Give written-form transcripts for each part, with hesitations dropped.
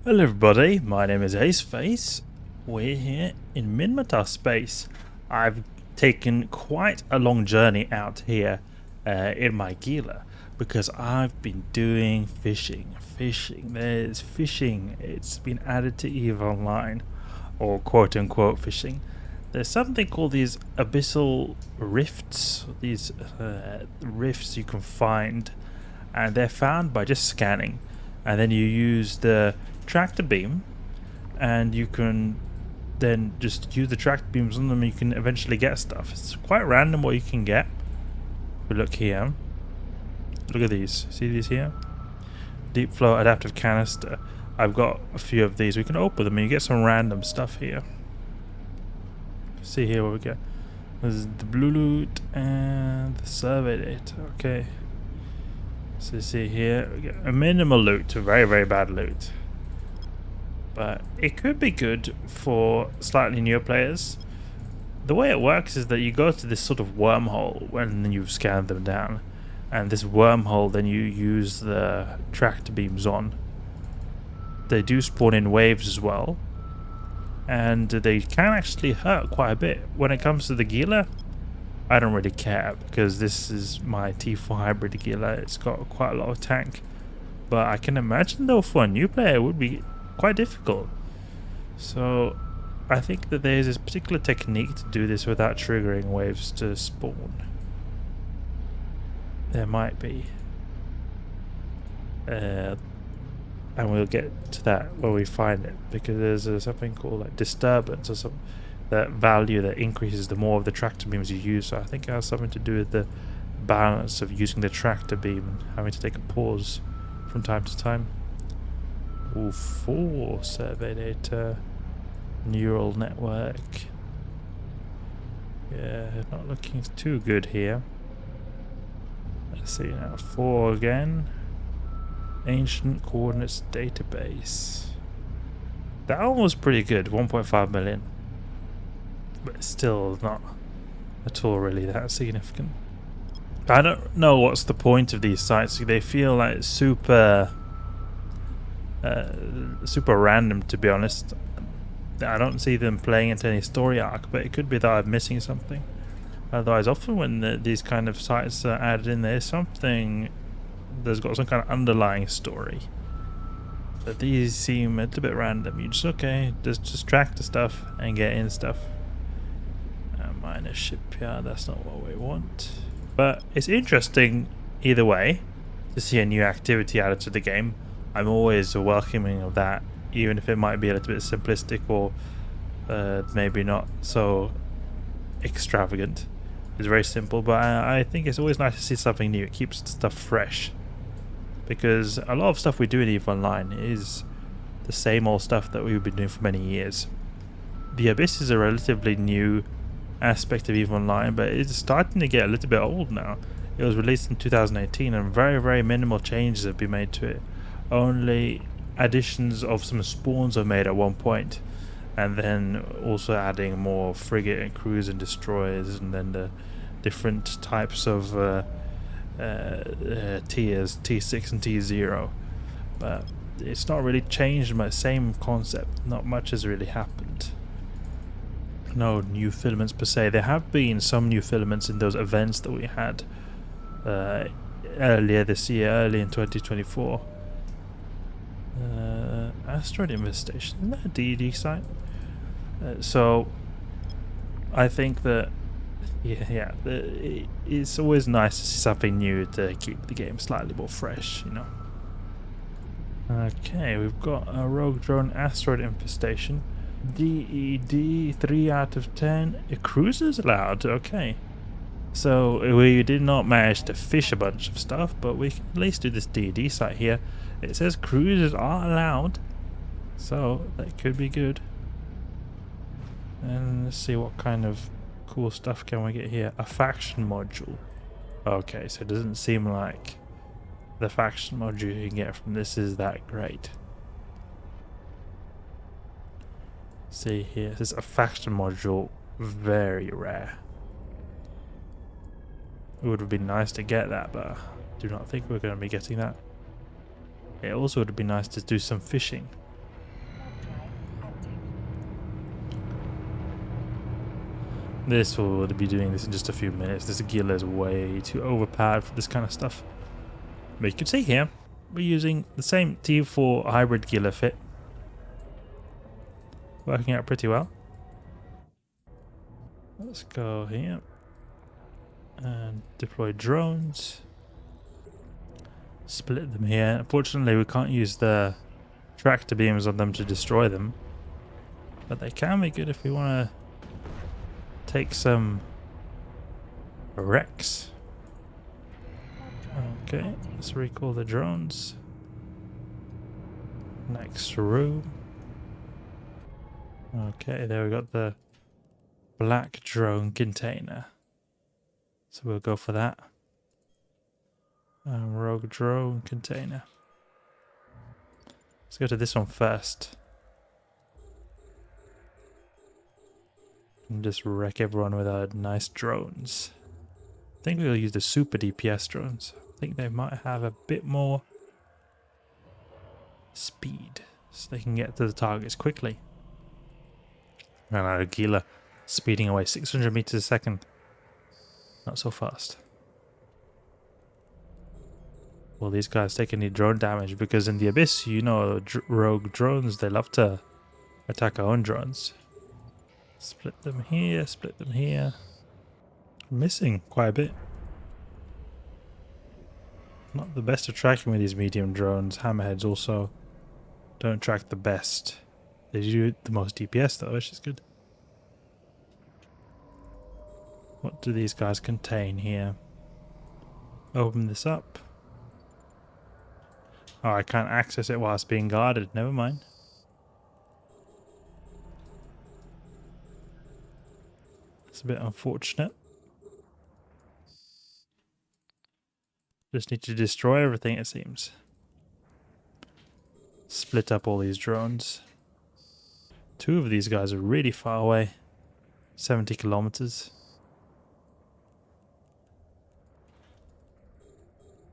Hello everybody, my name is Aceface. We're here in Minmatar space. I've taken quite a long journey out here in my Gila because I've been doing fishing. There's fishing. It's been added to EVE Online, or quote unquote fishing. There's something called these abyssal rifts. These rifts you can find, and they're found by just scanning. And then you use the tractor beam, and you can then just use the tractor beams on them. You can eventually get stuff. It's quite random what you can get. If we look here, look at these. See these here? Deepflow adaptive canister. I've got a few of these. We can open them and you get some random stuff here. See here what we get. There's the blue loot and the survey data. Okay. So see here, we get a minimal loot to very, very bad loot. But it could be good for slightly newer players. The way it works is that you go to this sort of wormhole when you've scanned them down. And this wormhole, then you use the tractor beams on. They do spawn in waves as well. And they can actually hurt quite a bit. When it comes to the Gila, I don't really care because this is my T4 hybrid Gila. It's got quite a lot of tank. But I can imagine though for a new player it would be quite difficult. So I think that there's this particular technique to do this without triggering waves to spawn. There might be. And we'll get to that when we find it, because there's something called like disturbance or something. That value that increases the more of the tractor beams you use. So I think it has something to do with the balance of using the tractor beam and having to take a pause from time to time. Ooh, 4 survey data, neural network. Yeah, not looking too good here. Let's see now, 4 again. Ancient coordinates database. That one was pretty good, 1.5 million. But still not at all really that significant. I don't know what's the point of these sites. They feel like super random, to be honest. I don't see them playing into any story arc, but it could be that I'm missing something. Otherwise, often when these kind of sites are added in, there's something that's got some kind of underlying story. But these seem a little bit random. You just track the stuff and get in stuff. Minor shipyard, that's not what we want. But it's interesting either way to see a new activity added to the game. I'm always welcoming of that, even if it might be a little bit simplistic or maybe not so extravagant. It's very simple, but I think it's always nice to see something new. It keeps stuff fresh, because a lot of stuff we do in EVE Online is the same old stuff that we've been doing for many years. The Abyss is a relatively new aspect of EVE Online, but it's starting to get a little bit old now. It was released in 2018 and very, very minimal changes have been made to it. Only additions of some spawns are made at one point, and then also adding more frigate and cruise and destroyers, and then the different types of tiers, T6 and T0. But it's not really changed, my same concept. Not much has really happened. No new filaments per se. There have been some new filaments in those events that we had earlier this year, early in 2024. Asteroid infestation, isn't that a DED site? So I think that it's always nice to see something new to keep the game slightly more fresh, you know. Okay, we've got a rogue drone asteroid infestation. DED 3 out of 10. Cruisers allowed, okay. So we did not manage to fish a bunch of stuff, but we can at least do this DED site here. It says cruisers are allowed, so that could be good. And let's see what kind of cool stuff can we get here. A faction module. Okay, so it doesn't seem like the faction module you can get from this is that great. See here, this is a faction module, very rare. It would have been nice to get that, but I do not think we're going to be getting that. It also would be nice to do some fishing. This will be doing this in just a few minutes. This Gila is way too overpowered for this kind of stuff. But you can see here, we're using the same T4 hybrid Gila fit. Working out pretty well. Let's go here and deploy drones. Split them here. Unfortunately, we can't use the tractor beams on them to destroy them. But they can be good if we want to take some wrecks. Okay, let's recall the drones. Next room. Okay, there we got the black drone container. So we'll go for that. Rogue drone container. Let's go to this one first. And just wreck everyone with our nice drones. I think we'll use the super DPS drones. I think they might have a bit more speed, so they can get to the targets quickly. And our Gila speeding away 600 meters a second. Not so fast. Well, these guys take any drone damage because in the Abyss, you know, rogue drones, they love to attack our own drones. Split them here, split them here. Missing quite a bit. Not the best at tracking with these medium drones. Hammerheads also don't track the best. They do the most DPS though, which is good. What do these guys contain here? Open this up. Oh, I can't access it while it's being guarded. Never mind. It's a bit unfortunate. Just need to destroy everything, it seems. Split up all these drones. Two of these guys are really far away. 70 kilometers.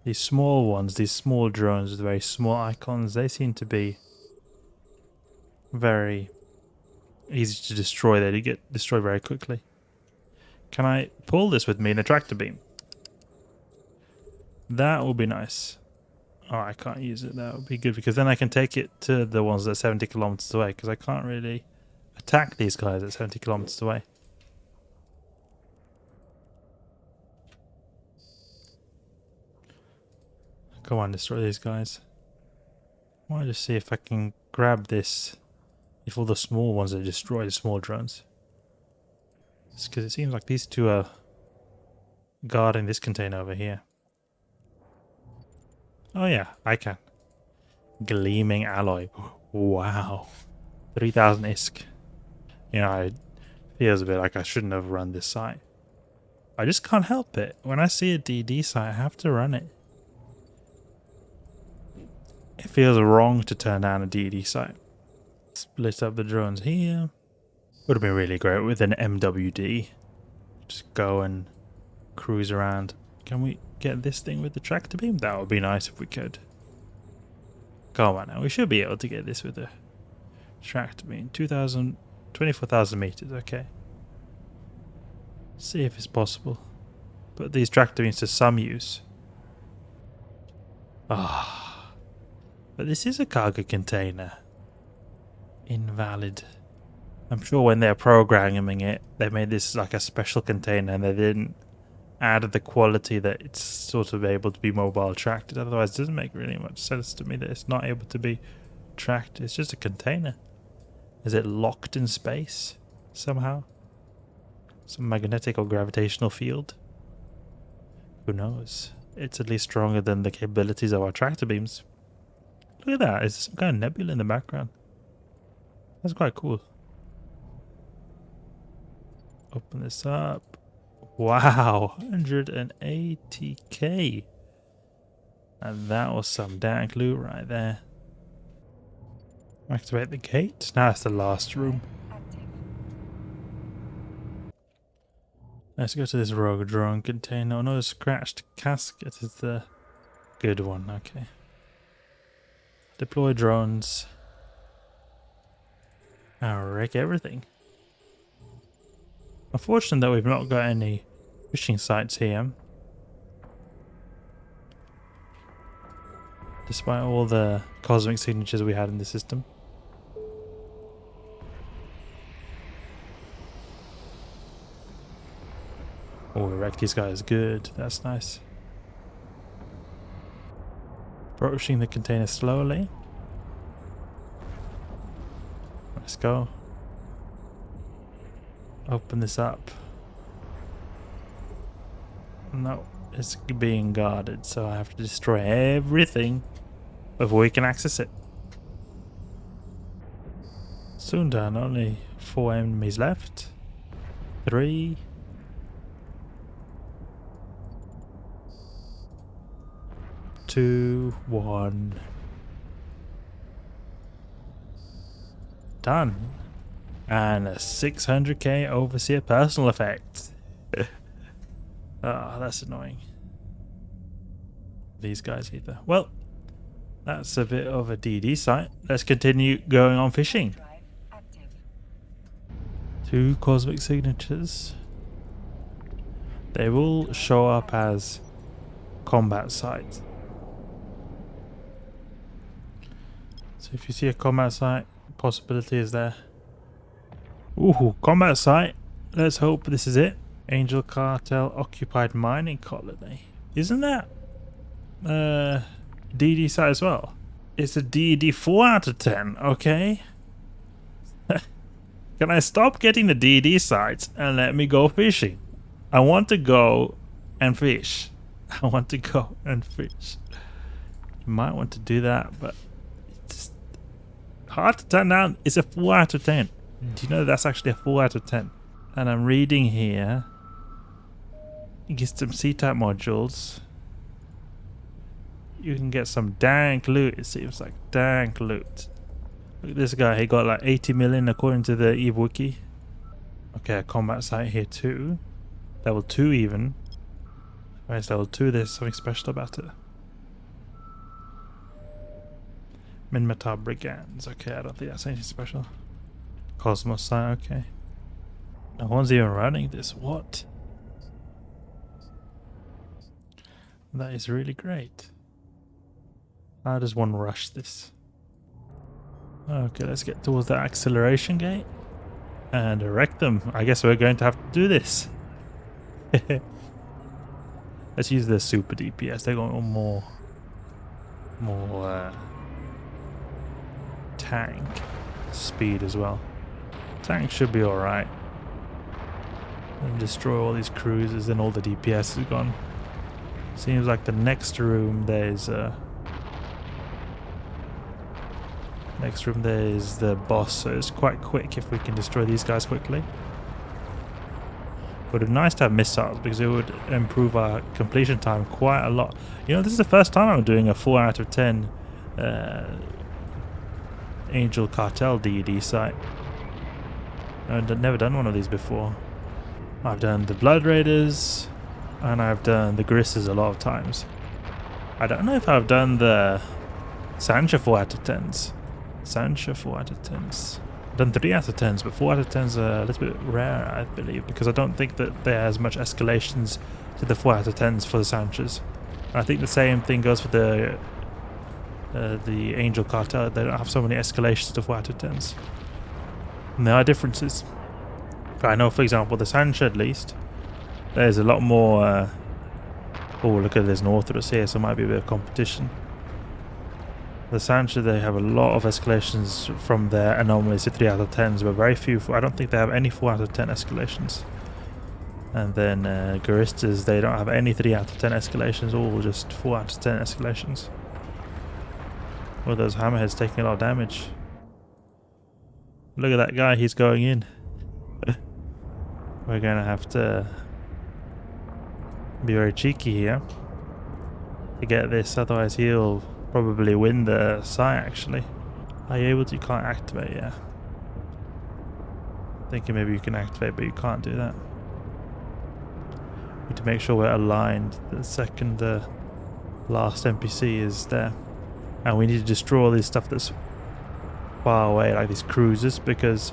These small ones, these small drones with very small icons, they seem to be very easy to destroy. They get destroyed very quickly. Can I pull this with me in a tractor beam? That would be nice. Oh, I can't use it. That would be good because then I can take it to the ones that are 70 kilometers away because I can't really attack these guys at 70 kilometers away. Go on, destroy these guys. I want to just see if I can grab this. If all the small ones are destroyed, the small drones. Just because it seems like these two are guarding this container over here. Oh yeah, I can. Gleaming alloy. Wow. 3000 ISK. You know, it feels a bit like I shouldn't have run this site. I just can't help it. When I see a DED site, I have to run it. It feels wrong to turn down a DED site. Split up the drones here. Would have been really great with an MWD. Just go and cruise around. Can we get this thing with the tractor beam? That would be nice if we could. Come on now, we should be able to get this with the tractor beam. 24,000 meters, okay. See if it's possible. Put these tractor beams to some use. Ah. But this is a cargo container. Invalid. I'm sure when they're programming it, they made this like a special container and they didn't add the quality that it's sort of able to be mobile tracked. Otherwise, it doesn't make really much sense to me that it's not able to be tracked. It's just a container. Is it locked in space somehow? Some magnetic or gravitational field? Who knows? It's at least stronger than the capabilities of our tractor beams. Look at that. It's some kind of nebula in the background. That's quite cool. Open this up. Wow, 180k. And that was some dank loot right there. Activate the gate. Now it's the last room. Let's go to this rogue drone container. Oh no, the scratched casket is the good one. Okay. Deploy drones. I'll wreck everything. Unfortunate that we've not got any fishing sites here. Despite all the cosmic signatures we had in the system. Oh, we wrecked these guys. Good. That's nice. Approaching the container slowly. Let's go. Open this up. No, it's being guarded, so I have to destroy everything before we can access it. Soon done. Only 4 enemies left. 3. 2, 1. Done. And a 600k overseer personal effect. Ah, that's annoying. These guys either. Well, that's a bit of a DED site. Let's continue going on fishing. 2 cosmic signatures. They will show up as combat sites. So if you see a combat site, possibility is there. Ooh, combat site. Let's hope this is it. Angel Cartel occupied mining colony. Isn't that DED site as well? It's a DED 4 out of 10, okay? Can I stop getting the DED sites and let me go fishing? I want to go and fish. I want to go and fish. You might want to do that, but it's hard to turn down. It's a 4 out of 10. Do you know that's actually a 4 out of 10? And I'm reading here. You get some C-type modules. You can get some dank loot. It seems like dank loot. Look at this guy. He got like 80 million according to the EVE wiki. Okay, a combat site here too. Level 2 even. Why is level 2? There's something special about it. Minmatar Brigands. Okay, I don't think that's anything special. Cosmos site, okay. No one's even running this. What? That is really great. I just want to rush this. Okay, let's get towards the acceleration gate and erect them. I guess we're going to have to do this. Let's use the super DPS. They got more tank speed as well. Tank should be alright. And destroy all these cruisers and all the DPS is gone. Seems like the next room there's the boss, so it's quite quick if we can destroy these guys quickly. But it'd be nice to have missiles because it would improve our completion time quite a lot. You know, this is the first time I'm doing a 4 out of 10 Angel Cartel DED site. I've never done one of these before. I've done the Blood Raiders and I've done the Grisses a lot of times. I don't know if I've done the Sancha 4 out of 10s. Sancha 4 out of 10s. I've done 3 out of 10s, but 4 out of 10s are a little bit rare, I believe, because I don't think that there has much escalations to the 4 out of 10s for the Sanchas. I think the same thing goes for the Angel Cartel. They don't have so many escalations to 4 out of 10s. And there are differences. But I know, for example, the Sancha at least, there's a lot more... oh, look at there's an Orthodox here, so it might be a bit of competition. The Sancha, they have a lot of escalations from their anomalies to 3 out of 10s, but very few. I don't think they have any 4 out of 10 escalations. And then Guristas, they don't have any 3 out of 10 escalations, all just 4 out of 10 escalations. Well, those Hammerheads taking a lot of damage. Look at that guy, he's going in. We're going to have to be very cheeky here to get this, otherwise he'll probably win the site actually. Are you able to? You can't activate, yeah. Thinking maybe you can activate, but you can't do that. Need to make sure we're aligned the second the last NPC is there. And we need to destroy all this stuff that's far away, like these cruisers, because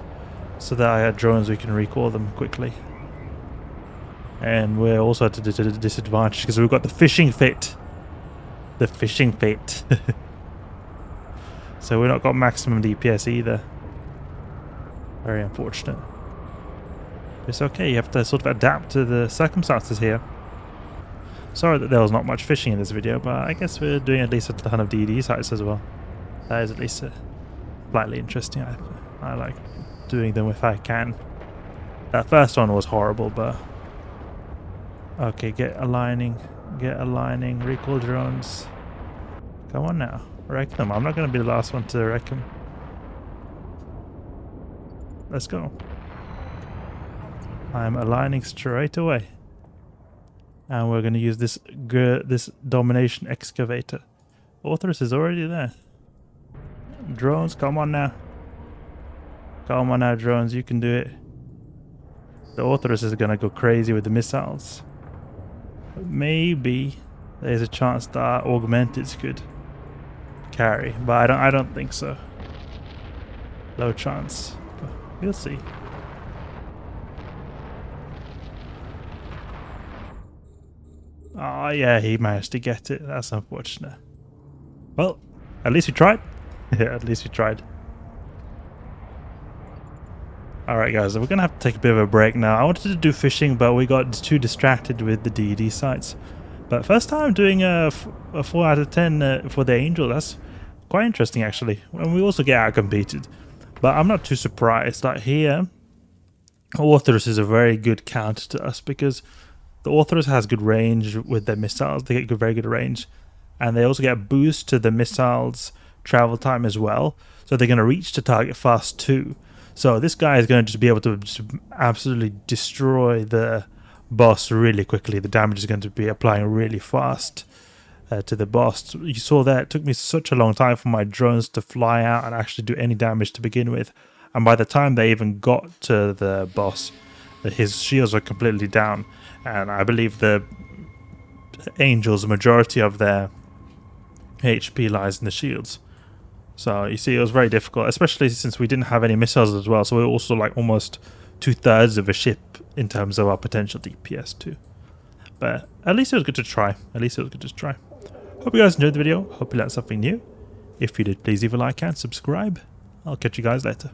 so that our drones we can recall them quickly. And we're also at a disadvantage because we've got the fishing fit. The fishing fit. So we've not got maximum DPS either. Very unfortunate. It's okay, you have to sort of adapt to the circumstances here. Sorry that there was not much fishing in this video, but I guess we're doing at least a ton of DED sites as well. That is at least slightly interesting. I like doing them if I can. That first one was horrible, but... Okay, get aligning, recall drones. Come on now, wreck them. I'm not going to be the last one to wreck them. Let's go. I'm aligning straight away. And we're going to use this domination excavator. Authoress is already there. Drones, come on now. Come on now, drones, you can do it. The Authoress is going to go crazy with the missiles. But maybe there's a chance that our Augmenteds could carry, but I don't think so. Low chance, but we'll see. Oh yeah, he managed to get it. That's unfortunate. Well, at least we tried. Yeah, at least we tried. Alright guys, we're gonna have to take a bit of a break now. I wanted to do fishing, but we got too distracted with the DED sites. But first time doing a 4 out of 10 for the Angel. That's quite interesting actually. And we also get outcompeted. But I'm not too surprised. Like here, Authoress is a very good counter to us because the Authoress has good range with their missiles. They get very good range. And they also get a boost to the missiles travel time as well. So they're going to reach the target fast too. So this guy is going to just be able to just absolutely destroy the boss really quickly. The damage is going to be applying really fast to the boss. You saw that it took me such a long time for my drones to fly out and actually do any damage to begin with. And by the time they even got to the boss, his shields were completely down. And I believe the Angels, the majority of their HP lies in the shields. So you see, it was very difficult, especially since we didn't have any missiles as well. So we were also like almost 2/3 of a ship in terms of our potential DPS too. But at least it was good to try. Hope you guys enjoyed the video. Hope you learned something new. If you did, please leave a like and subscribe. I'll catch you guys later.